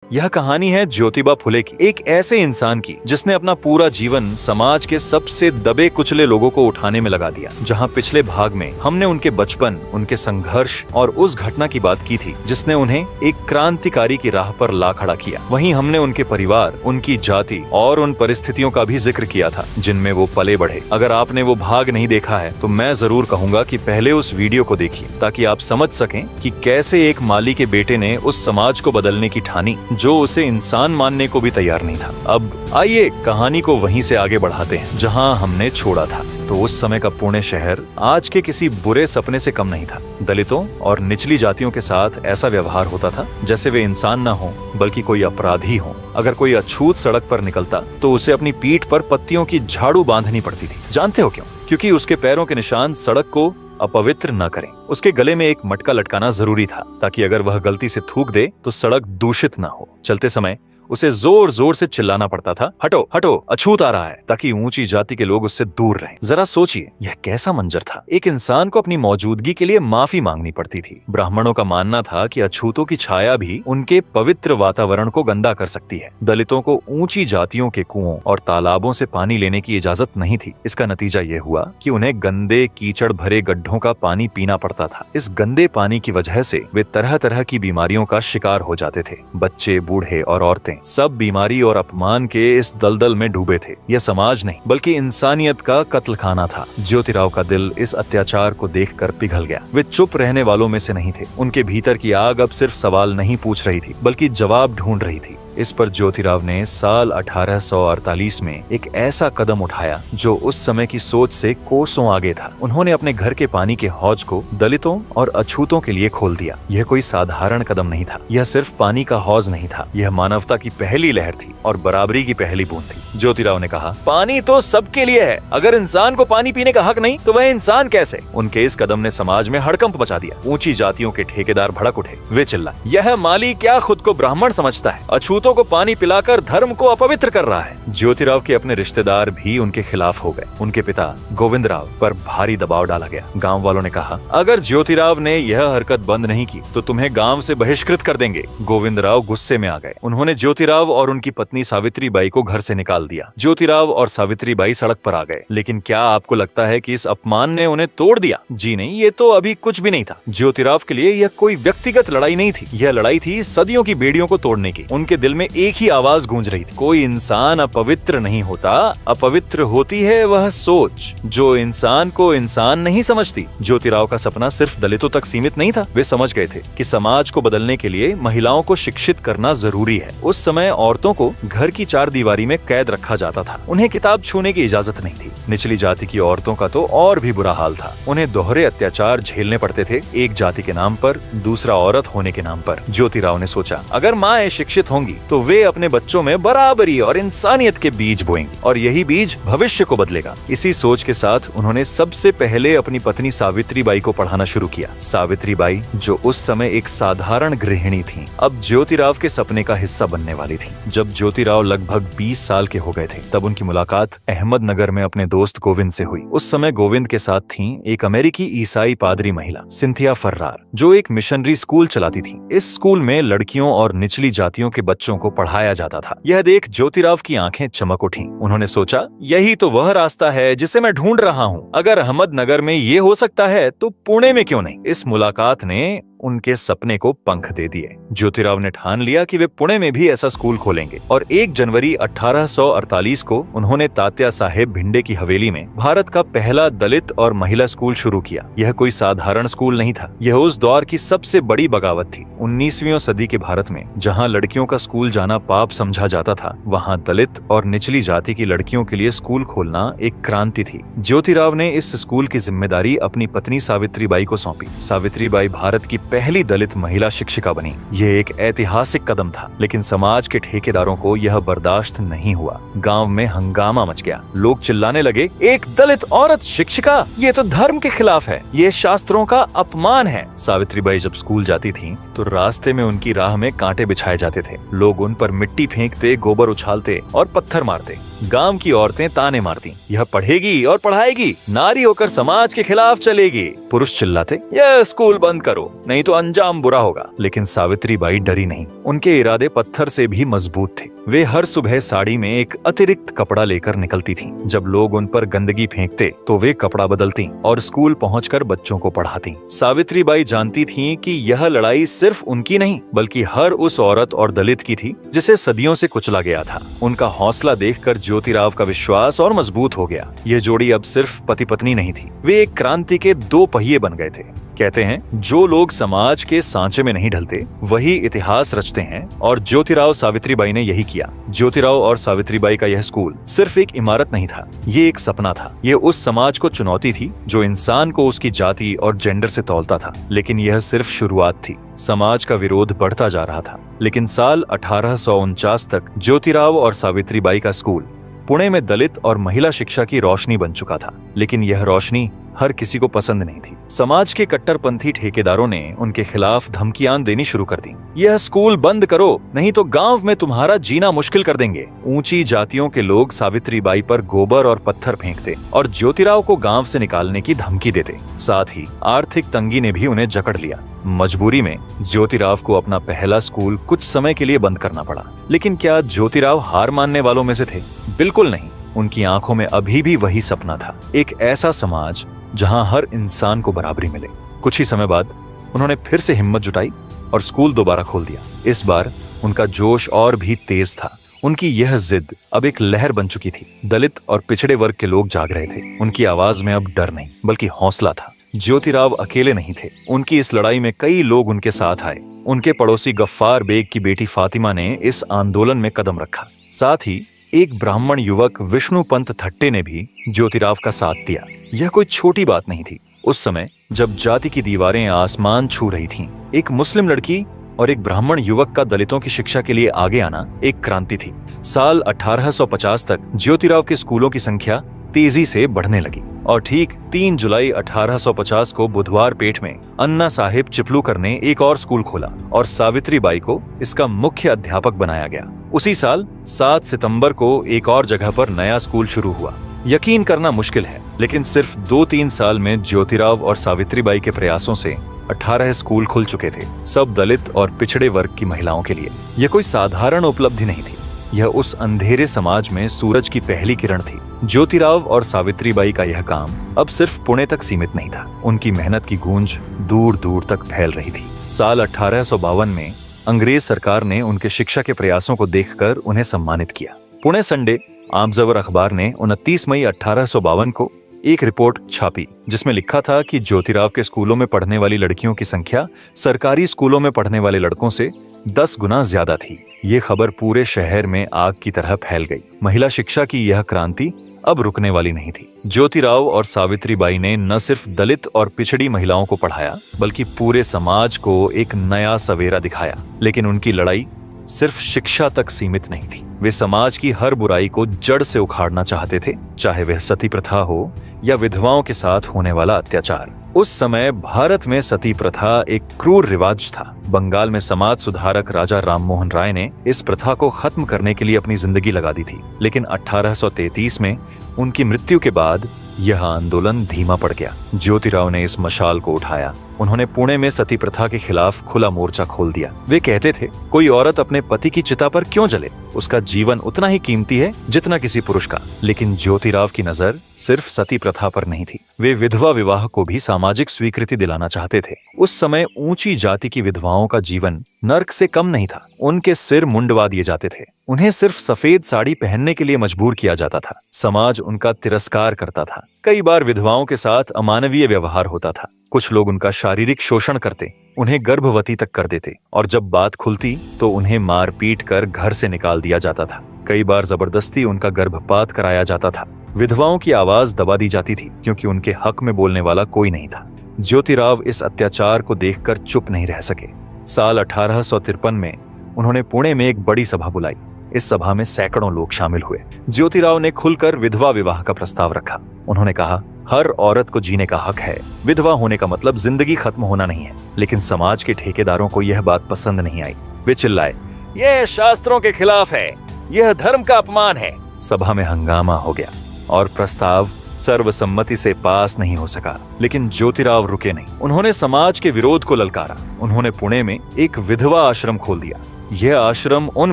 यह कहानी है ज्योतिबा फुले की, एक ऐसे इंसान की जिसने अपना पूरा जीवन समाज के सबसे दबे कुचले लोगों को उठाने में लगा दिया। जहां पिछले भाग में हमने उनके बचपन, उनके संघर्ष और उस घटना की बात की थी जिसने उन्हें एक क्रांतिकारी की राह पर ला खड़ा किया, वहीं हमने उनके परिवार, उनकी जाति और उन परिस्थितियों का भी जिक्र किया था जिनमें वो पले बढ़े। अगर आपने वो भाग नहीं देखा है तो मैं जरूर कहूंगा कि पहले उस वीडियो को देखिए ताकि आप समझ सकें कि कैसे एक माली के बेटे ने उस समाज को बदलने की ठानी जो उसे इंसान मानने को भी तैयार नहीं था। अब आइए कहानी को वहीं से आगे बढ़ाते हैं जहां हमने छोड़ा था। तो उस समय का पुणे शहर आज के किसी बुरे सपने से कम नहीं था। दलितों और निचली जातियों के साथ ऐसा व्यवहार होता था जैसे वे इंसान न हो बल्कि कोई अपराधी हो। अगर कोई अछूत सड़क पर निकलता तो उसे अपनी पीठ पर पत्तियों की झाड़ू बांधनी पड़ती थी। जानते हो क्यों? क्योंकि उसके पैरों के निशान सड़क को अपवित्र न करें। उसके गले में एक मटका लटकाना जरूरी था ताकि अगर वह गलती से थूक दे तो सड़क दूषित न हो। चलते समय उसे जोर जोर से चिल्लाना पड़ता था, हटो हटो, अछूत आ रहा है, ताकि ऊंची जाति के लोग उससे दूर रहें। जरा सोचिए यह कैसा मंजर था। एक इंसान को अपनी मौजूदगी के लिए माफी मांगनी पड़ती थी। ब्राह्मणों का मानना था कि अछूतों की छाया भी उनके पवित्र वातावरण को गंदा कर सकती है। दलितों को ऊंची जातियों के कुओं और तालाबों से पानी लेने की इजाजत नहीं थी। इसका नतीजा ये हुआ कि उन्हें गंदे कीचड़ भरे गड्ढों का पानी पीना पड़ता था। इस गंदे पानी की वजह से वे तरह तरह की बीमारियों का शिकार हो जाते थे। बच्चे, बूढ़े और औरतें सब बीमारी और अपमान के इस दलदल में डूबे थे। यह समाज नहीं बल्कि इंसानियत का कत्लखाना था। ज्योतिराव का दिल इस अत्याचार को देखकर पिघल गया। वे चुप रहने वालों में से नहीं थे। उनके भीतर की आग अब सिर्फ सवाल नहीं पूछ रही थी बल्कि जवाब ढूंढ रही थी। इस पर ज्योतिराव ने साल 1848 में एक ऐसा कदम उठाया जो उस समय की सोच से कोसों आगे था। उन्होंने अपने घर के पानी के हौज को दलितों और अछूतों के लिए खोल दिया। यह कोई साधारण कदम नहीं था। यह सिर्फ पानी का हौज नहीं था, यह मानवता की पहली लहर थी और बराबरी की पहली बूंद थी। ज्योतिराव ने कहा, पानी तो सबके लिए है, अगर इंसान को पानी पीने का हक नहीं तो वह इंसान कैसे? उनके इस कदम ने समाज में हड़कंप मचा दिया। ऊंची जातियों के ठेकेदार भड़क उठे। वे चिल्लाए, यह माली क्या खुद को ब्राह्मण समझता है? अछूतों को पानी पिलाकर धर्म को अपवित्र कर रहा है। ज्योतिराव के अपने रिश्तेदार भी उनके खिलाफ हो गए। उनके पिता गोविंदराव पर भारी दबाव डाला गया। गांव वालों ने कहा, अगर ज्योतिराव ने यह हरकत बंद नहीं की तो तुम्हें गांव से बहिष्कृत कर देंगे। गोविंदराव गुस्से में आ गए। उन्होंने ज्योतिराव और उनकी पत्नी सावित्रीबाई को घर से निकाल दिया। ज्योतिराव और सावित्रीबाई सड़क पर आ गए। लेकिन क्या आपको लगता है कि इस अपमान ने उन्हें तोड़ दिया? जी नहीं, ये तो अभी कुछ भी नहीं था। ज्योतिराव के लिए यह कोई व्यक्तिगत लड़ाई नहीं थी। यह लड़ाई थी सदियों की बेड़ियों को तोड़ने की। उनके दिल में एक ही आवाज गूंज रही थी, कोई इंसान अपवित्र नहीं होता, अपवित्र होती है वह सोच जो इंसान को इंसान नहीं समझती। ज्योतिराव का सपना सिर्फ दलितों तक सीमित नहीं था। वे समझ गए थे कि समाज को बदलने के लिए महिलाओं को शिक्षित करना जरूरी है। उस समय औरतों को घर की चार दीवारी में कैद रखा जाता था। उन्हें किताब छूने की इजाजत नहीं थी। निचली जाति की औरतों का तो और भी बुरा हाल था। उन्हें दोहरे अत्याचार झेलने पड़ते थे, एक जाति के नाम पर, दूसरा औरत होने के नाम पर। ज्योतिराव ने सोचा, अगर माएं शिक्षित होंगी तो वे अपने बच्चों में बराबरी और इंसानियत के बीज बोएंगी और यही बीज भविष्य को बदलेगा। इसी सोच के साथ उन्होंने सबसे पहले अपनी पत्नी सावित्रीबाई को पढ़ाना शुरू किया। सावित्रीबाई जो उस समय एक साधारण गृहिणी थी, अब ज्योतिराव के सपने का हिस्सा बनने वाली थी। जब ज्योतिराव लगभग 20 साल के हो गए थे तब उनकी मुलाकात अहमदनगर में अपने दोस्त गोविंद से हुई। उस समय गोविंद के साथ थी एक अमेरिकी ईसाई पादरी महिला सिंथिया फर्रार जो एक मिशनरी स्कूल चलाती थी। इस स्कूल में लड़कियों और निचली जातियों के बच्चों को पढ़ाया जाता था। यह देख ज्योतिराव की आंखें चमक उठी। उन्होंने सोचा, यही तो वह रास्ता है जिसे मैं ढूंढ रहा हूँ। अगर अहमदनगर में ये हो सकता है तो पुणे में क्यों नहीं? इस मुलाकात ने उनके सपने को पंख दे दिए। ज्योतिराव ने ठान लिया कि वे पुणे में भी ऐसा स्कूल खोलेंगे और 1 जनवरी 1848 को उन्होंने तात्या साहेब भिंडे की हवेली में भारत का पहला दलित और महिला स्कूल शुरू किया। यह कोई साधारण स्कूल नहीं था, यह उस दौर की सबसे बड़ी बगावत थी। 19वीं सदी के भारत में जहाँ लड़कियों का स्कूल जाना पाप समझा जाता था, वहाँ दलित और निचली जाति की लड़कियों के लिए स्कूल खोलना एक क्रांति थी। ज्योतिराव ने इस स्कूल की जिम्मेदारी अपनी पत्नी सावित्रीबाई को सौंपी। सावित्रीबाई भारत की पहली दलित महिला शिक्षिका बनी। यह एक ऐतिहासिक कदम था, लेकिन समाज के ठेकेदारों को यह बर्दाश्त नहीं हुआ। गांव में हंगामा मच गया। लोग चिल्लाने लगे, एक दलित औरत शिक्षिका, ये तो धर्म के खिलाफ है, ये शास्त्रों का अपमान है। सावित्रीबाई जब स्कूल जाती थीं, तो रास्ते में उनकी राह में कांटे बिछाए जाते थे। लोग उन पर मिट्टी फेंकते, गोबर उछालते और पत्थर मारते। गांव की औरतें ताने मारती, यह पढ़ेगी और पढ़ाएगी, नारी होकर समाज के खिलाफ चलेगी। पुरुष चिल्लाते, यह स्कूल बंद करो नहीं तो अंजाम बुरा होगा। लेकिन सावित्रीबाई डरी नहीं। उनके इरादे पत्थर से भी मजबूत थे। वे हर सुबह साड़ी में एक अतिरिक्त कपड़ा लेकर निकलती थीं। जब लोग उन पर गंदगी फेंकते तो वे कपड़ा बदलती और स्कूल पहुंचकर बच्चों को पढ़ाती। सावित्रीबाई जानती थीं कि यह लड़ाई सिर्फ उनकी नहीं बल्कि हर उस औरत और दलित की थी जिसे सदियों से कुचला गया था। उनका हौसला देखकर ज्योतिराव का विश्वास और मजबूत हो गया। यह जोड़ी अब सिर्फ पति पत्नी नहीं थी, वे एक क्रांति के दो पहिए बन गए थे। कहते हैं जो लोग समाज के सांचे में नहीं ढलते वही इतिहास रचते हैं, और ज्योतिराव सावित्रीबाई ने यही किया। ज्योतिराव और सावित्रीबाई का यह स्कूल सिर्फ एक इमारत नहीं था, ये एक सपना था। ये उस समाज को चुनौती थी जो इंसान को उसकी जाति और जेंडर से तौलता था। लेकिन यह सिर्फ शुरुआत थी। समाज का विरोध बढ़ता जा रहा था। लेकिन साल 1849 तक ज्योतिराव और सावित्रीबाई का स्कूल पुणे में दलित और महिला शिक्षा की रोशनी बन चुका था। लेकिन यह रोशनी हर किसी को पसंद नहीं थी। समाज के कट्टरपंथी ठेकेदारों ने उनके खिलाफ धमकियां देनी शुरू कर दी। यह स्कूल बंद करो नहीं तो गांव में तुम्हारा जीना मुश्किल कर देंगे। ऊंची जातियों के लोग सावित्रीबाई पर गोबर और पत्थर फेंकते और ज्योतिराव को गांव से निकालने की धमकी देते। साथ ही आर्थिक तंगी ने भी उन्हें जकड़ लिया। मजबूरी में ज्योतिराव को अपना पहला स्कूल कुछ समय के लिए बंद करना पड़ा। लेकिन क्या ज्योतिराव हार मानने वालों में से थे? बिल्कुल नहीं। उनकी आंखों में अभी भी वही सपना था, एक ऐसा समाज जहां हर इंसान को बराबरी मिले। कुछ ही समय बाद उन्होंने फिर से हिम्मत जुटाई और स्कूल दोबारा खोल दिया। इस बार उनका जोश और भी तेज था। उनकी यह जिद अब एक लहर बन चुकी थी। दलित और पिछड़े वर्ग के लोग जाग रहे थे। उनकी आवाज में अब डर नहीं बल्कि हौसला था। ज्योतिराव अकेले नहीं थे। उनकी इस लड़ाई में कई लोग उनके साथ आए। उनके पड़ोसी गफ्फार बेग की बेटी फातिमा ने इस आंदोलन में कदम रखा। साथ ही एक ब्राह्मण युवक विष्णु पंत थट्टे ने भी ज्योतिराव का साथ दिया। यह कोई छोटी बात नहीं थी। उस समय जब जाति की दीवारें आसमान छू रही थीं, एक मुस्लिम लड़की और एक ब्राह्मण युवक का दलितों की शिक्षा के लिए आगे आना एक क्रांति थी। साल 1850 तक ज्योतिराव के स्कूलों की संख्या तेजी से बढ़ने लगी और ठीक 3 जुलाई 1850 को बुधवार पेठ में अन्ना साहिब चिपलूकर ने एक और स्कूल खोला और सावित्रीबाई को इसका मुख्य अध्यापक बनाया गया। उसी साल 7 सितंबर को एक और जगह पर नया स्कूल शुरू हुआ। यकीन करना मुश्किल है, लेकिन सिर्फ 2-3 साल में ज्योतिराव और सावित्रीबाई के प्रयासों से 18 स्कूल खुल चुके थे, सब दलित और पिछड़े वर्ग की महिलाओं के लिए। यह कोई साधारण उपलब्धि नहीं थी। यह उस अंधेरे समाज में सूरज की पहली किरण थी। ज्योतिराव और सावित्रीबाई का यह काम अब सिर्फ पुणे तक सीमित नहीं था। उनकी मेहनत की गूंज दूर दूर तक फैल रही थी। साल 1852 में अंग्रेज सरकार ने उनके शिक्षा के प्रयासों को देखकर उन्हें सम्मानित किया। पुणे संडे आमजवर अखबार ने 29 मई 1852 को एक रिपोर्ट छापी जिसमें लिखा था कि ज्योतिराव के स्कूलों में पढ़ने वाली लड़कियों की संख्या सरकारी स्कूलों में पढ़ने वाले लड़कों से 10 गुना ज्यादा थी। ये खबर पूरे शहर में आग की तरह फैल गई। महिला शिक्षा की यह क्रांति अब रुकने वाली नहीं थी। ज्योतिराव और सावित्रीबाई ने न सिर्फ दलित और पिछड़ी महिलाओं को पढ़ाया बल्कि पूरे समाज को एक नया सवेरा दिखाया। लेकिन उनकी लड़ाई सिर्फ शिक्षा तक सीमित नहीं थी। वे समाज की हर बुराई को जड़ से उखाड़ना चाहते थे, चाहे वह सती प्रथा हो या विधवाओं के साथ होने वाला अत्याचार। उस समय भारत में सती प्रथा एक क्रूर रिवाज था। बंगाल में समाज सुधारक राजा राममोहन राय ने इस प्रथा को खत्म करने के लिए अपनी जिंदगी लगा दी थी। लेकिन 1833 में उनकी मृत्यु के बाद यह आंदोलन धीमा पड़ गया। ज्योतिराव ने इस मशाल को उठाया। उन्होंने पुणे में सती प्रथा के खिलाफ खुला मोर्चा खोल दिया। वे कहते थे, कोई औरत अपने पति की चिता पर क्यों जले? उसका जीवन उतना ही कीमती है जितना किसी पुरुष का। लेकिन ज्योतिराव की नजर सिर्फ सती प्रथा पर नहीं थी। वे विधवा विवाह को भी सामाजिक स्वीकृति दिलाना चाहते थे। उस समय ऊंची जाति की विधवाओं का जीवन नर्क से कम नहीं था। उनके सिर मुंडवा दिए जाते थे। उन्हें सिर्फ सफेद साड़ी पहनने के लिए मजबूर किया जाता था। समाज उनका तिरस्कार करता था। कई बार विधवाओं के साथ अमानवीय व्यवहार होता था। कुछ लोग उनका शारीरिक शोषण करते, उन्हें गर्भवती तक कर देते और जब बात खुलती तो उन्हें मार पीट कर घर से निकाल दिया जाता था। कई बार जबरदस्ती उनका गर्भपात कराया जाता था। विधवाओं की आवाज दबा दी जाती थी क्योंकि उनके हक में बोलने वाला कोई नहीं था। ज्योतिराव इस अत्याचार को देखकर चुप नहीं रह सके। साल 1853 में उन्होंने पुणे में एक बड़ी सभा बुलाई। इस सभा में सैकड़ों लोग शामिल हुए। ज्योतिराव ने खुलकर विधवा विवाह का प्रस्ताव रखा। उन्होंने कहा, हर औरत को जीने का हक है। विधवा होने का मतलब जिंदगी खत्म होना नहीं है। लेकिन समाज के ठेकेदारों को यह बात पसंद नहीं आई। वे चिल्लाए, यह शास्त्रों के खिलाफ है, यह धर्म का अपमान है। सभा में हंगामा हो गया और प्रस्ताव सर्वसम्मति से पास नहीं हो सका। लेकिन ज्योतिराव रुके नहीं। उन्होंने समाज के विरोध को ललकारा। उन्होंने पुणे में एक विधवा आश्रम खोल दिया। यह आश्रम उन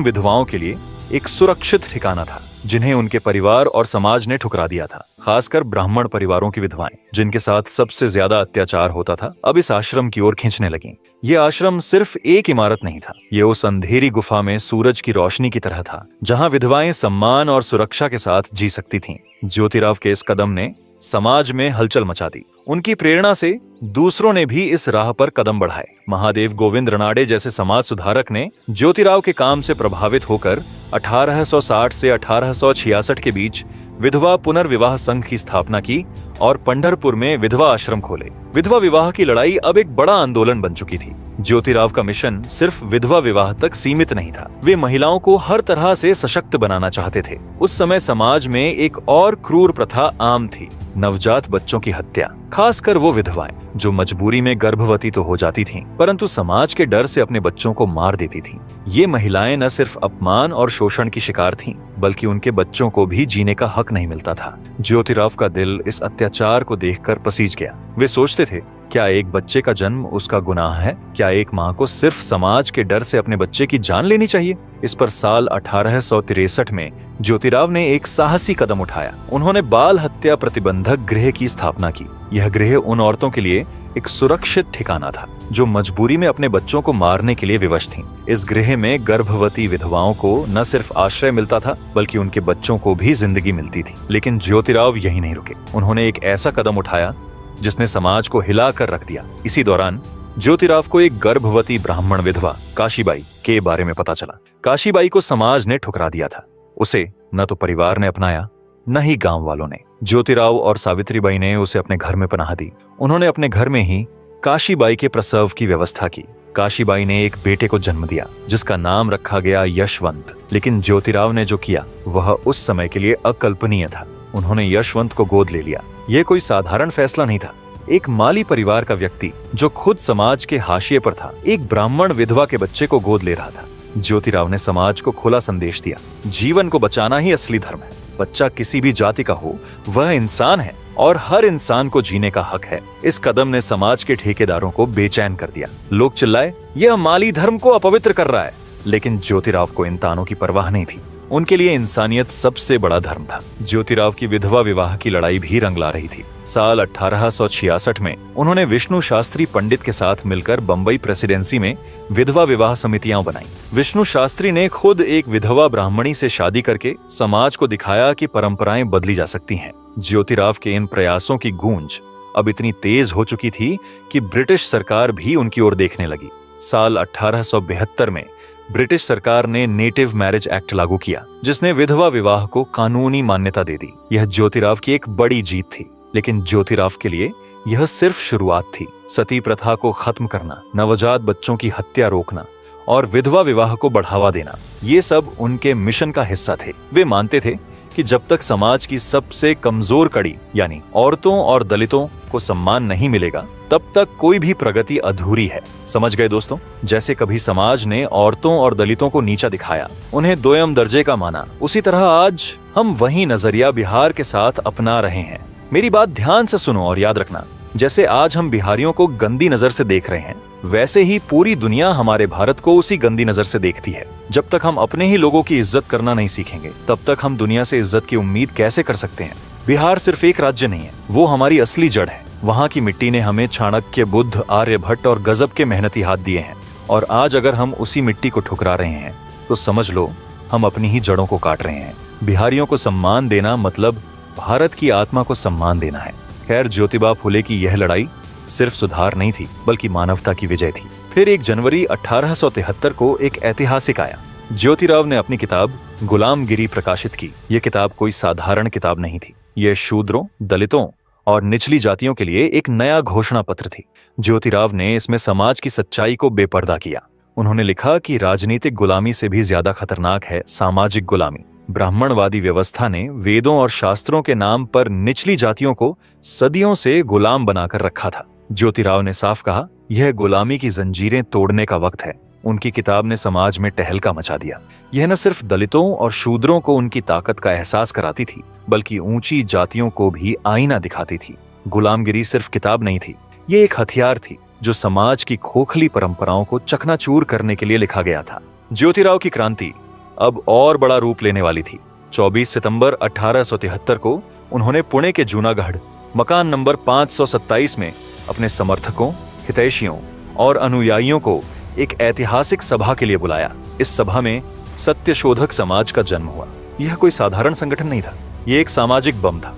विधवाओं के लिए एक सुरक्षित ठिकाना था जिन्हें उनके परिवार और समाज ने ठुकरा दिया था। खासकर ब्राह्मण परिवारों की विधवाएं, जिनके साथ सबसे ज्यादा अत्याचार होता था, अब इस आश्रम की ओर खींचने लगीं। यह आश्रम सिर्फ एक इमारत नहीं था, ये उस अंधेरी गुफा में सूरज की रोशनी की तरह था, जहां विधवाएं सम्मान और सुरक्षा के साथ जी सकती थीं। ज्योतिराव के इस कदम ने समाज में हलचल मचा दी। उनकी प्रेरणा से दूसरों ने भी इस राह पर कदम बढ़ाए। महादेव गोविंद रनाडे जैसे समाज सुधारक ने ज्योतिराव के काम से प्रभावित होकर 1860 से 1866 के बीच विधवा पुनर्विवाह संघ की स्थापना की और पंढरपुर में विधवा आश्रम खोले। विधवा विवाह की लड़ाई अब एक बड़ा आंदोलन बन चुकी थी। ज्योतिराव का मिशन सिर्फ विधवा विवाह तक सीमित नहीं था। वे महिलाओं को हर तरह से सशक्त बनाना चाहते थे। उस समय समाज में एक और क्रूर प्रथा आम थी, नवजात बच्चों की हत्या। खासकर वो विधवाएं जो मजबूरी में गर्भवती तो हो जाती थीं, परंतु समाज के डर से अपने बच्चों को मार देती थीं। ये महिलाएं न सिर्फ अपमान और शोषण की शिकार थीं, बल्कि उनके बच्चों को भी जीने का हक नहीं मिलता था। ज्योतिराव का दिल इस अत्याचार को देखकर पसीज गया। वे सोचते थे, क्या एक बच्चे का जन्म उसका गुनाह है? क्या एक माँ को सिर्फ समाज के डर से अपने बच्चे की जान लेनी चाहिए? इस पर साल 1863 में ज्योतिराव ने एक साहसी कदम उठाया। उन्होंने बाल हत्या प्रतिबंधक गृह की स्थापना की। यह गृह उन औरतों के लिए एक सुरक्षित ठिकाना था जो मजबूरी में अपने बच्चों को मारने के लिए विवश थीं। इस गृह में गर्भवती विधवाओं को न सिर्फ आश्रय मिलता था, बल्कि उनके बच्चों को भी जिंदगी मिलती थी। लेकिन ज्योतिराव यही नहीं रुके। उन्होंने एक ऐसा कदम उठाया जिसने समाज को हिला कर रख दिया। इसी दौरान ज्योतिराव को एक गर्भवती ब्राह्मण विधवा काशीबाई के बारे में पता चला। काशीबाई को समाज ने ठुकरा दिया था। उसे न तो परिवार ने अपनाया, न ही गांव वालों ने। ज्योतिराव और सावित्रीबाई ने उसे अपने घर में पनाह दी। उन्होंने अपने घर में ही काशीबाई के प्रसव की व्यवस्था की। काशीबाई ने एक बेटे को जन्म दिया जिसका नाम रखा गया यशवंत। लेकिन ज्योतिराव ने जो किया वह उस समय के लिए अकल्पनीय था। उन्होंने यशवंत को गोद ले लिया। यह कोई साधारण फैसला नहीं था। एक माली परिवार का व्यक्ति जो खुद समाज के हाशिए पर था, एक ब्राह्मण विधवा के बच्चे को गोद ले रहा था। ज्योतिराव ने समाज को खुला संदेश दिया, जीवन को बचाना ही असली धर्म है। बच्चा किसी भी जाति का हो, वह इंसान है और हर इंसान को जीने का हक है। इस कदम ने समाज के ठेकेदारों को बेचैन कर दिया। लोग चिल्लाए, यह माली धर्म को अपवित्र कर रहा है। लेकिन ज्योतिराव को इन तानों की परवाह नहीं थी। उनके लिए इंसानियत सबसे बड़ा धर्म था। ज्योतिराव की विधवा विवाह की लड़ाई भी रंग ला रही थी। साल 1866 में उन्होंने विष्णु शास्त्री पंडित के साथ मिलकर बंबई प्रेसिडेंसी में विधवा विवाह समितियां बनाई। विष्णु शास्त्री ने खुद एक विधवा ब्राह्मणी से शादी करके समाज को दिखाया कि परंपराएं बदली जा सकती हैं। ज्योतिराव के इन प्रयासों की गूंज अब इतनी तेज हो चुकी थी कि ब्रिटिश सरकार भी उनकी ओर देखने लगी। साल 1872 में ब्रिटिश सरकार ने नेटिव मैरिज एक्ट लागू किया, जिसने विधवा विवाह को कानूनी मान्यता दे दी। यह ज्योतिराव की एक बड़ी जीत थी। लेकिन ज्योतिराव के लिए यह सिर्फ शुरुआत थी। सती प्रथा को खत्म करना, नवजात बच्चों की हत्या रोकना और विधवा विवाह को बढ़ावा देना, ये सब उनके मिशन का हिस्सा थे। वे मानते थे कि जब तक समाज की सबसे कमजोर कड़ी यानी औरतों और दलितों को सम्मान नहीं मिलेगा, तब तक कोई भी प्रगति अधूरी है। समझ गए दोस्तों? जैसे कभी समाज ने औरतों और दलितों को नीचा दिखाया, उन्हें दोयम दर्जे का माना, उसी तरह आज हम वही नजरिया बिहार के साथ अपना रहे हैं। मेरी बात ध्यान से सुनो और याद रखना, जैसे आज हम बिहारियों को गंदी नजर से देख रहे हैं, वैसे ही पूरी दुनिया हमारे भारत को उसी गंदी नजर से देखती है। जब तक हम अपने ही लोगों की इज्जत करना नहीं सीखेंगे, तब तक हम दुनिया से इज्जत की उम्मीद कैसे कर सकते हैं? बिहार सिर्फ एक राज्य नहीं है, वो हमारी असली जड़ है। वहाँ की मिट्टी ने हमें चाणक्य, बुद्ध, आर्यभट्ट और गजब के मेहनती हाथ दिए हैं। और आज अगर हम उसी मिट्टी को ठुकरा रहे हैं, तो समझ लो हम अपनी ही जड़ों को काट रहे हैं। बिहारियों को सम्मान देना मतलब भारत की आत्मा को सम्मान देना है। खैर, ज्योतिबा फुले की यह लड़ाई सिर्फ सुधार नहीं थी, बल्कि मानवता की विजय थी। फिर 1 जनवरी 1873 को एक ऐतिहासिक आया। ज्योतिराव ने अपनी किताब गुलामगिरी प्रकाशित की। यह किताब कोई साधारण किताब नहीं थी। यह शूद्रों, दलितों और निचली जातियों के लिए एक नया घोषणा पत्र थी। ज्योतिराव ने इसमें समाज की सच्चाई को बेपर्दा किया। उन्होंने लिखा कि राजनीतिक गुलामी से भी ज्यादा खतरनाक है सामाजिक गुलामी। ब्राह्मणवादी व्यवस्था ने वेदों और शास्त्रों के नाम पर निचली जातियों को सदियों से गुलाम बनाकर रखा था। ज्योतिराव ने साफ कहा, यह गुलामी की जंजीरें तोड़ने का वक्त है। उनकी किताब ने समाज में टहलका मचा दिया। यह न सिर्फ दलितों और शूद्रों को उनकी ताकत का एहसास कराती थी, बल्कि ऊंची जातियों को भी आईना दिखाती थी। गुलामगिरी सिर्फ किताब नहीं थी, ये एक हथियार थी जो समाज की खोखली परंपराओं को चकनाचूर करने के लिए लिखा गया था। ज्योतिराव की क्रांति अब और बड़ा रूप लेने वाली थी। 24 सितंबर 1873 को उन्होंने पुणे के जूनागढ़ मकान नंबर 527 में अपने समर्थकों, हितैषियों और अनुयायियों को एक ऐतिहासिक सभा के लिए बुलाया। इस सभा में सत्यशोधक समाज का जन्म हुआ। यह कोई साधारण संगठन नहीं था, यह एक सामाजिक बम था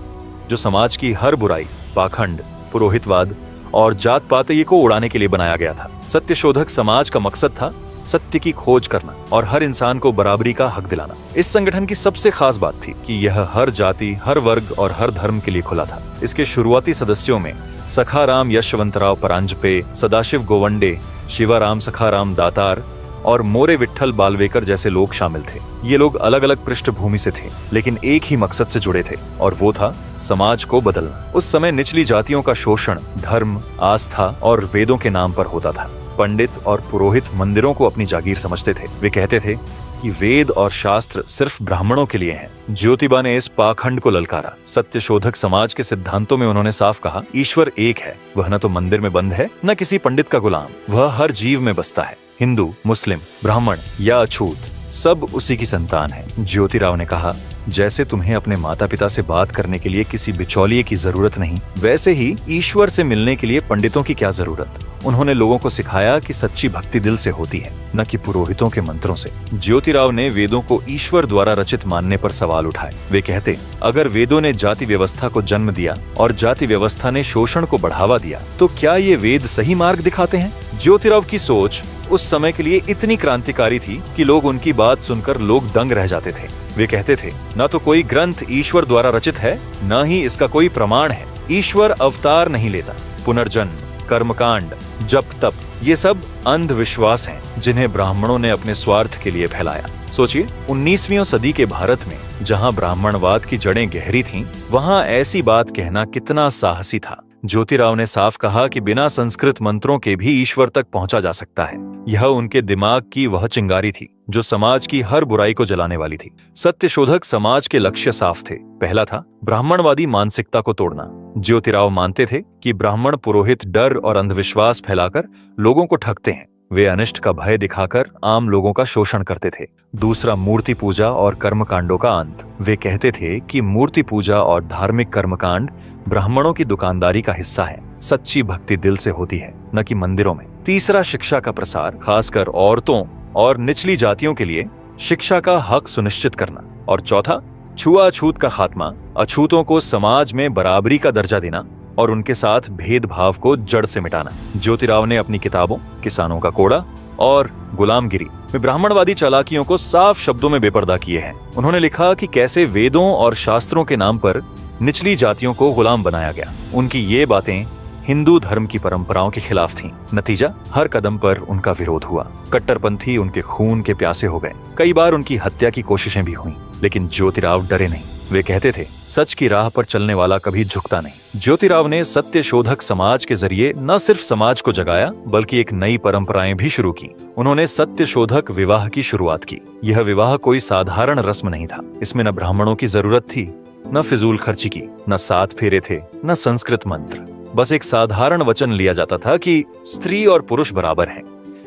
जो समाज की हर बुराई, पाखंड, पुरोहितवाद और जात पात को उड़ाने के लिए बनाया गया था। सत्यशोधक समाज का मकसद था सत्य की खोज करना और हर इंसान को बराबरी का हक दिलाना। इस संगठन की सबसे खास बात थी कि यह हर जाति, हर वर्ग और हर धर्म के लिए खुला था। इसके शुरुआती सदस्यों में सखाराम यशवंतराव परांजपे, सदाशिव गोवंडे, शिवाराम सखाराम दातार और मोरे विट्ठल बालवेकर जैसे लोग शामिल थे। ये लोग अलग अलग पृष्ठभूमि से थे, लेकिन एक ही मकसद से जुड़े थे और वो था समाज को बदलना। उस समय निचली जातियों का शोषण धर्म, आस्था और वेदों के नाम पर होता था। पंडित और पुरोहित मंदिरों को अपनी जागीर समझते थे। वे कहते थे कि वेद और शास्त्र सिर्फ ब्राह्मणों के लिए हैं। ज्योतिबा ने इस पाखंड को ललकारा। सत्यशोधक समाज के सिद्धांतों में उन्होंने साफ कहा, ईश्वर एक है, वह न तो मंदिर में बंद है न किसी पंडित का गुलाम, वह हर जीव में बसता है। हिंदू, मुस्लिम, ब्राह्मण या अछूत, सब उसी की संतान है। ज्योतिराव ने कहा, जैसे तुम्हें अपने माता पिता से बात करने के लिए किसी बिचौलिए की जरूरत नहीं, वैसे ही ईश्वर से मिलने के लिए पंडितों की क्या जरूरत। उन्होंने लोगों को सिखाया कि सच्ची भक्ति दिल से होती है, न कि पुरोहितों के मंत्रों से। ज्योतिराव ने वेदों को ईश्वर द्वारा रचित मानने पर सवाल उठाए। वे कहते, अगर वेदों ने जाति व्यवस्था को जन्म दिया और जाति व्यवस्था ने शोषण को बढ़ावा दिया, तो क्या ये वेद सही मार्ग दिखाते हैं? ज्योतिराव की सोच उस समय के लिए इतनी क्रांतिकारी थी कि लोग उनकी बात सुनकर लोग दंग रह जाते थे। वे कहते थे, न तो कोई ग्रंथ ईश्वर द्वारा रचित है, न ही इसका कोई प्रमाण है। ईश्वर अवतार नहीं लेता। पुनर्जन्म, कर्मकांड, जप तप, ये सब अंधविश्वास हैं जिन्हें ब्राह्मणों ने अपने स्वार्थ के लिए फैलाया। सोचिए, 19वीं सदी के भारत में जहां ब्राह्मणवाद की जड़ें गहरी थीं, वहां ऐसी बात कहना कितना साहसी था। ज्योतिराव ने साफ कहा कि बिना संस्कृत मंत्रों के भी ईश्वर तक पहुंचा जा सकता है। यह उनके दिमाग की वह चिंगारी थी जो समाज की हर बुराई को जलाने वाली थी। सत्यशोधक समाज के लक्ष्य साफ थे। पहला था ब्राह्मणवादी मानसिकता को तोड़ना। ज्योतिराव मानते थे कि ब्राह्मण पुरोहित डर और अंधविश्वास फैलाकर लोगों को ठगते हैं। वे अनिष्ट का भय दिखाकर आम लोगों का शोषण करते थे। दूसरा, मूर्ति पूजा और कर्मकांडों का अंत। वे कहते थे कि मूर्ति पूजा और धार्मिक कर्मकांड ब्राह्मणों की दुकानदारी का हिस्सा है। सच्ची भक्ति दिल से होती है, न कि मंदिरों में। तीसरा, शिक्षा का प्रसार, खासकर औरतों और निचली जातियों के लिए शिक्षा का हक सुनिश्चित करना। और चौथा, छुआछूत का खात्मा, अछूतों को समाज में बराबरी का दर्जा देना और उनके साथ भेदभाव को जड़ से मिटाना। ज्योतिराव ने अपनी किताबों किसानों का कोड़ा और गुलामगिरी में ब्राह्मणवादी चालाकियों को साफ शब्दों में बेपर्दा किए हैं। उन्होंने लिखा कि कैसे वेदों और शास्त्रों के नाम पर निचली जातियों को गुलाम बनाया गया। उनकी ये बातें हिंदू धर्म की परंपराओं के खिलाफ थीं। नतीजा, हर कदम पर उनका विरोध हुआ। कट्टरपंथी उनके खून के प्यासे हो गए। कई बार उनकी हत्या की कोशिशें भी हुईं, लेकिन ज्योतिराव डरे नहीं। वे कहते थे, सच की राह पर चलने वाला कभी झुकता नहीं। ज्योतिराव ने सत्यशोधक समाज के जरिए न सिर्फ समाज को जगाया, बल्कि एक नई परंपराएं भी शुरू की। उन्होंने सत्यशोधक विवाह की शुरुआत की। यह विवाह कोई साधारण रस्म नहीं था। इसमें न ब्राह्मणों की जरूरत थी, न फिजूल खर्ची की, न 7 फेरे थे, न संस्कृत मंत्र। बस एक साधारण वचन लिया जाता था कि स्त्री और पुरुष बराबर हैं,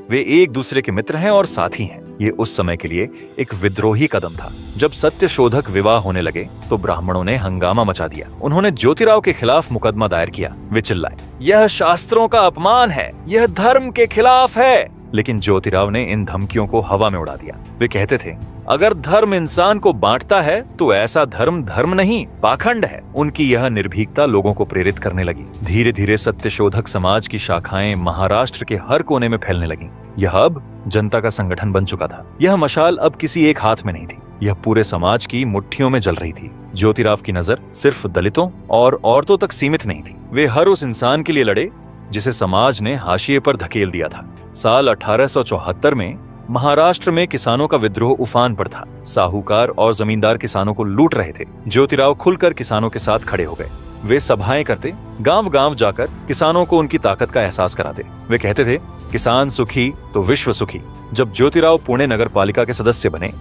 वे एक दूसरे के मित्र हैं और साथी हैं। ये उस समय के लिए एक विद्रोही कदम था। जब सत्यशोधक विवाह होने लगे तो ब्राह्मणों ने हंगामा मचा दिया। उन्होंने ज्योतिराव के खिलाफ मुकदमा दायर किया। वे चिल्लाए, यह शास्त्रों का अपमान है, यह धर्म के खिलाफ है। लेकिन ज्योतिराव ने इन धमकियों को हवा में उड़ा दिया। वे कहते थे, अगर धर्म इंसान को बांटता है तो ऐसा धर्म धर्म नहीं, पाखंड है। उनकी यह निर्भीकता लोगों को प्रेरित करने लगी। धीरे धीरे सत्यशोधक समाज की शाखाएं महाराष्ट्र के हर कोने में फैलने लगीं। यह अब जनता का संगठन बन चुका था। यह मशाल अब किसी एक हाथ में नहीं थी, यह पूरे समाज की मुट्ठियों में जल रही थी। ज्योतिराव की नजर सिर्फ दलितों और औरतों तक सीमित नहीं थी। वे हर उस इंसान के लिए लड़े जिसे समाज ने हाशिए पर धकेल दिया था। साल 1874 में महाराष्ट्र में किसानों का विद्रोह उफान पर था। साहूकार और जमींदार किसानों को लूट रहे थे। ज्योतिराव खुलकर किसानों के साथ खड़े हो गए। वे सभाएं करते, गांव गांव जाकर किसानों को उनकी ताकत का एहसास कराते। वे कहते थे, किसान सुखी तो विश्व सुखी। जब ज्योतिराव पुणे नगर पालिका के सदस्य बने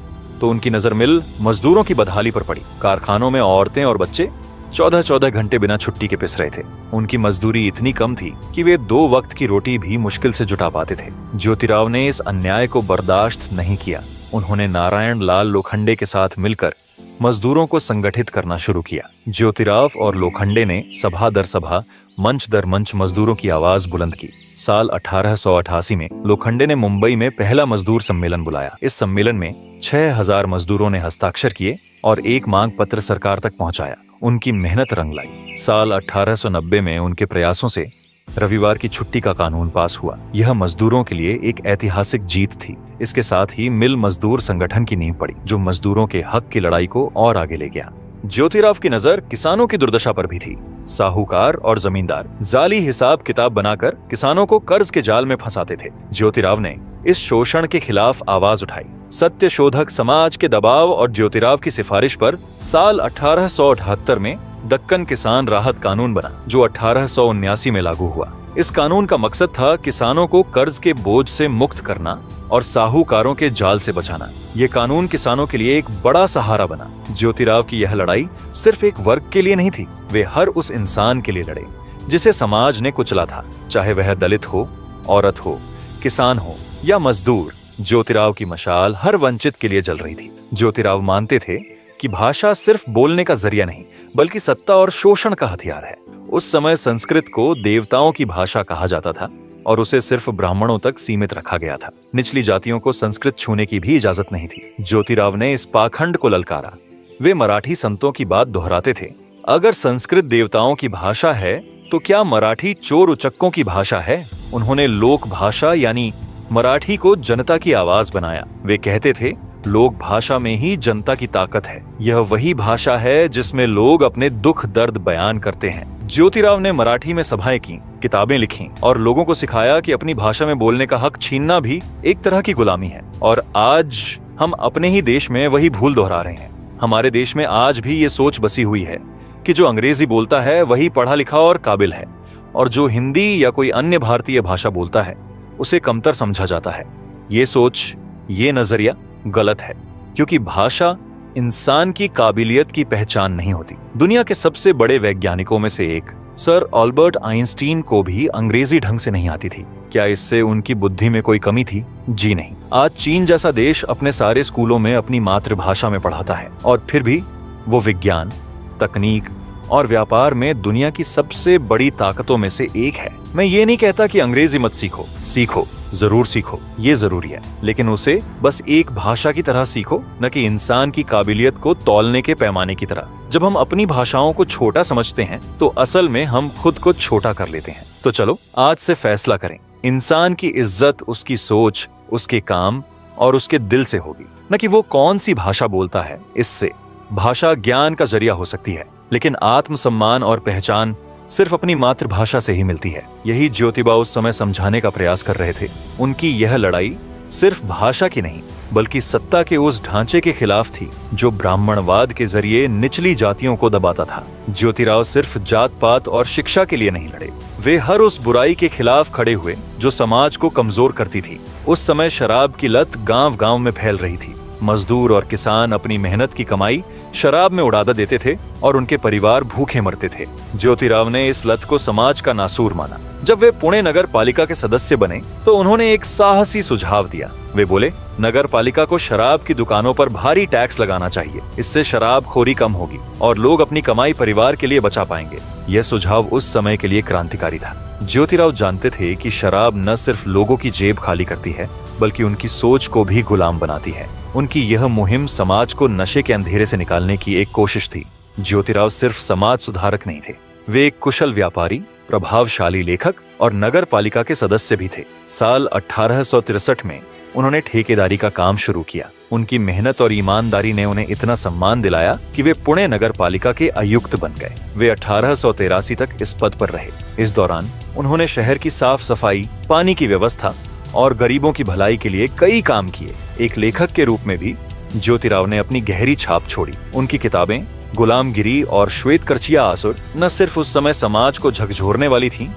तो उनकी नजर मिल मजदूरों की बदहाली पर पड़ी। कारखानों में औरतें और बच्चे 14-14 घंटे बिना छुट्टी के पिस रहे थे। उनकी मजदूरी इतनी कम थी कि वे 2 वक्त की रोटी भी मुश्किल से जुटा पाते थे। ज्योतिराव ने इस अन्याय को बर्दाश्त नहीं किया। उन्होंने नारायण लाल लोखंडे के साथ मिलकर मजदूरों को संगठित करना शुरू किया। ज्योतिराव और लोखंडे ने सभा दर सभा, मंच दर मंच मजदूरों की आवाज बुलंद की। साल 1888 में लोखंडे ने मुंबई में पहला मजदूर सम्मेलन बुलाया। इस सम्मेलन में 6000 मजदूरों ने हस्ताक्षर किए और एक मांग पत्र सरकार तक पहुंचाया। उनकी मेहनत रंग लाई। साल 1890 में उनके प्रयासों से रविवार की छुट्टी का कानून पास हुआ। यह मजदूरों के लिए एक ऐतिहासिक जीत थी। इसके साथ ही मिल मजदूर संगठन की नींव पड़ी, जो मजदूरों के हक की लड़ाई को और आगे ले गया। ज्योतिराव की नजर किसानों की दुर्दशा पर भी थी। साहूकार और जमींदार जाली हिसाब किताब बनाकर किसानों को कर्ज के जाल में फंसाते थे। ज्योतिराव ने इस शोषण के खिलाफ आवाज उठाई। सत्य शोधक समाज के दबाव और ज्योतिराव की सिफारिश पर साल 1878 में दक्कन किसान राहत कानून बना, जो 1879 में लागू हुआ। इस कानून का मकसद था किसानों को कर्ज के बोझ से मुक्त करना और साहूकारों के जाल से बचाना। ये कानून किसानों के लिए एक बड़ा सहारा बना। ज्योतिराव की यह लड़ाई सिर्फ एक वर्ग के लिए नहीं थी, वे हर उस इंसान के लिए लड़े जिसे समाज ने कुचला था, चाहे वह दलित हो, औरत हो, किसान हो या मजदूर। ज्योतिराव की मशाल हर वंचित के लिए जल रही थी। ज्योतिराव मानते थे कि भाषा सिर्फ बोलने का जरिया नहीं, बल्कि सत्ता और शोषण का हथियार है। उस समय संस्कृत को देवताओं की भाषा कहा जाता था और उसे सिर्फ ब्राह्मणों तक सीमित रखा गया था। निचली जातियों को संस्कृत छूने की भी इजाजत नहीं थी। ज्योतिराव ने इस पाखंड को ललकारा। वे मराठी संतों की बात दोहराते थे, अगर संस्कृत देवताओं की भाषा है तो क्या मराठी चोर उचक्कों की भाषा है? उन्होंने लोक भाषा यानी मराठी को जनता की आवाज बनाया। वे कहते थे, लोक भाषा में ही जनता की ताकत है। यह वही भाषा है जिसमें लोग अपने दुख दर्द बयान करते हैं। ज्योतिराव ने मराठी में सभाएं की, किताबें लिखी और लोगों को सिखाया कि अपनी भाषा में बोलने का हक छीनना भी एक तरह की गुलामी है। और आज हम अपने ही देश में वही भूल दोहरा रहे हैं। हमारे देश में आज भी ये सोच बसी हुई है कि जो अंग्रेजी बोलता है वही पढ़ा लिखा और काबिल है, और जो हिंदी या कोई अन्य भारतीय भाषा बोलता है उसे कमतर समझा जाता है। ये सोच, ये नजरिया गलत है, क्योंकि भाषा इंसान की काबिलियत की पहचान नहीं होती। दुनिया के सबसे बड़े वैज्ञानिकों में से एक सर अल्बर्ट आइंस्टीन को भी अंग्रेजी ढंग से नहीं आती थी। क्या इससे उनकी बुद्धि में कोई कमी थी? जी नहीं। आज चीन जैसा देश अपने सारे स्कूलों में अपनी मातृभाषा में पढ़ाता है, और फिर भी वो विज्ञान, तकनीक और व्यापार में दुनिया की सबसे बड़ी ताकतों में से एक है। मैं ये नहीं कहता कि अंग्रेजी मत सीखो, सीखो, जरूर सीखो, ये जरूरी है, लेकिन उसे बस एक भाषा की तरह सीखो, न कि इंसान की काबिलियत को तौलने के पैमाने की तरह। जब हम अपनी भाषाओं को छोटा समझते हैं तो असल में हम खुद को छोटा कर लेते हैं। तो चलो आज से फैसला करें, इंसान की इज्जत उसकी सोच, उसके काम और उसके दिल से होगी, न कि वो कौन सी भाषा बोलता है। इससे भाषा ज्ञान का जरिया हो सकती है, लेकिन आत्मसम्मान और पहचान सिर्फ अपनी मातृभाषा से ही मिलती है। यही ज्योतिबा उस समय समझाने का प्रयास कर रहे थे। उनकी यह लड़ाई सिर्फ भाषा की नहीं, बल्कि सत्ता के उस ढांचे के खिलाफ थी जो ब्राह्मणवाद के जरिए निचली जातियों को दबाता था। ज्योतिराव सिर्फ जात पात और शिक्षा के लिए नहीं लड़े, वे हर उस बुराई के खिलाफ खड़े हुए जो समाज को कमजोर करती थी। उस समय शराब की लत गांव-गांव में फैल रही थी। मजदूर और किसान अपनी मेहनत की कमाई शराब में उड़ा देते थे और उनके परिवार भूखे मरते थे। ज्योतिराव ने इस लत को समाज का नासूर माना। जब वे पुणे नगर पालिका के सदस्य बने तो उन्होंने एक साहसी सुझाव दिया। वे बोले, नगर पालिका को शराब की दुकानों पर भारी टैक्स लगाना चाहिए। इससे शराब खोरी कम होगी और लोग अपनी कमाई परिवार के लिए बचा पाएंगे। यह सुझाव उस समय के लिए क्रांतिकारी था। ज्योतिराव जानते थे कि शराब न सिर्फ लोगों की जेब खाली करती है, बल्कि उनकी सोच को भी गुलाम बनाती है। उनकी यह मुहिम समाज को नशे के अंधेरे से निकालने की एक कोशिश थी। ज्योतिराव सिर्फ समाज सुधारक नहीं थे, वे एक कुशल व्यापारी, प्रभावशाली लेखक और नगर पालिका के सदस्य भी थे। साल 1863 में उन्होंने ठेकेदारी का काम शुरू किया। उनकी मेहनत और ईमानदारी ने उन्हें इतना सम्मान दिलाया कि वे पुणे नगर पालिका के आयुक्त बन गए। वे 1883 तक इस पद पर रहे। इस दौरान उन्होंने शहर की साफ सफाई, पानी की व्यवस्था और गरीबों की भलाई के लिए कई काम किए। एक लेखक के रूप में भी ज्योतिराव ने अपनी गहरी छाप छोड़ी। उनकी किताबें गुलामगिरी और श्वेतकर्चिया आसुर न सिर्फ उस समय समाज को झकझोरने वाली थीं,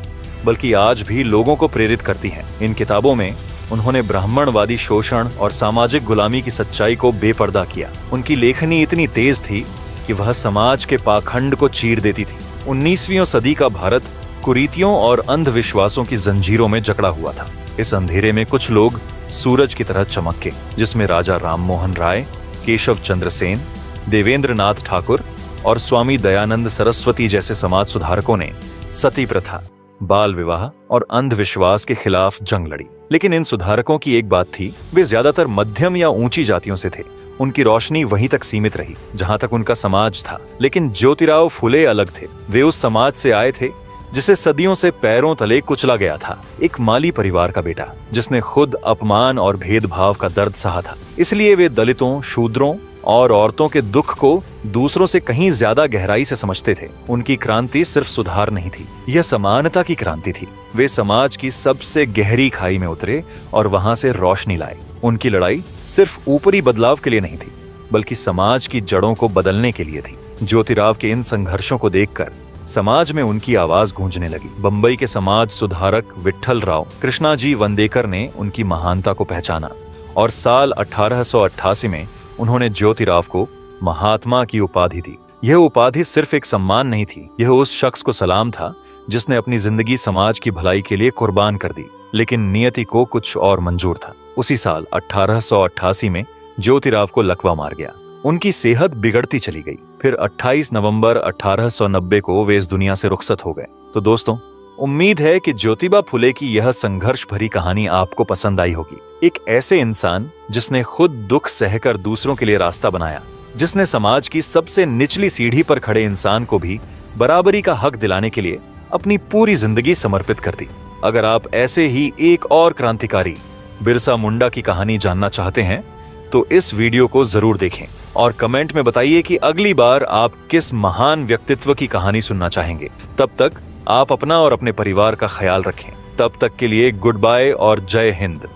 बल्कि आज भी लोगों को प्रेरित करती हैं। इन किताबों में उन्होंने ब्राह्मणवादी शोषण और सामाजिक गुलामी की सच्चाई को बेपर्दा किया। उनकी लेखनी इतनी तेज थी कि वह समाज के पाखंड को चीर देती थी। 19वीं सदी का भारत कुरीतियों और अंधविश्वासों की जंजीरों में जकड़ा हुआ था। इस अंधेरे में कुछ लोग सूरज की तरह चमके, जिसमें राजा राममोहन राय, केशव चंद्र सेन, देवेंद्र नाथ ठाकुर और स्वामी दयानंद सरस्वती जैसे समाज सुधारकों ने सती प्रथा, बाल विवाह और अंधविश्वास के खिलाफ जंग लड़ी। लेकिन इन सुधारकों की एक बात थी, वे ज्यादातर मध्यम या ऊंची जातियों से थे। उनकी रोशनी वहीं तक सीमित रही जहां तक उनका समाज था। लेकिन ज्योतिराव फुले अलग थे। वे उस समाज से आए थे जिसे सदियों से पैरों तले कुचला गया था। एक माली परिवार का बेटा जिसने खुद अपमान और भेदभाव का दर्द सहा था। इसलिए वे दलितों, शूद्रों और औरतों के दुख को दूसरों से कहीं ज्यादा गहराई से समझते थे। उनकी क्रांति सिर्फ सुधार नहीं थी, यह समानता की क्रांति थी। वे समाज की सबसे गहरी खाई में उतरे और वहां से रोशनी लाए। उनकी लड़ाई सिर्फ ऊपरी बदलाव के लिए नहीं थी, बल्कि समाज की जड़ों को बदलने के लिए थी। ज्योतिराव के इन संघर्षों को देखकर समाज में उनकी आवाज गूंजने लगी। बंबई के समाज सुधारक विट्ठल राव कृष्णाजी वंदेकर ने उनकी महानता को पहचाना और साल 1888 में उन्होंने ज्योतिराव को महात्मा की उपाधि दी। यह उपाधि सिर्फ एक सम्मान नहीं थी, यह उस शख्स को सलाम था जिसने अपनी जिंदगी समाज की भलाई के लिए कुर्बान कर दी। लेकिन नियति को कुछ और मंजूर था। उसी साल 1888 में ज्योतिराव को लकवा मार गया। उनकी सेहत बिगड़ती चली गई। फिर 28 नवंबर 1890 को वे इस दुनिया से रुखसत हो गए। तो दोस्तों, उम्मीद है कि ज्योतिबा फुले की यह संघर्ष भरी कहानी आपको पसंद आई होगी। एक ऐसे इंसान जिसने खुद दुख सहकर दूसरों के लिए रास्ता बनाया, जिसने समाज की सबसे निचली सीढ़ी पर खड़े इंसान को भी बराबरी का हक दिलाने के लिए अपनी पूरी जिंदगी समर्पित कर दी। अगर आप ऐसे ही एक और क्रांतिकारी बिरसा मुंडा की कहानी जानना चाहते हैं तो इस वीडियो को जरूर देखें और कमेंट में बताइए कि अगली बार आप किस महान व्यक्तित्व की कहानी सुनना चाहेंगे। तब तक आप अपना और अपने परिवार का ख्याल रखें। तब तक के लिए गुड बाय और जय हिंद।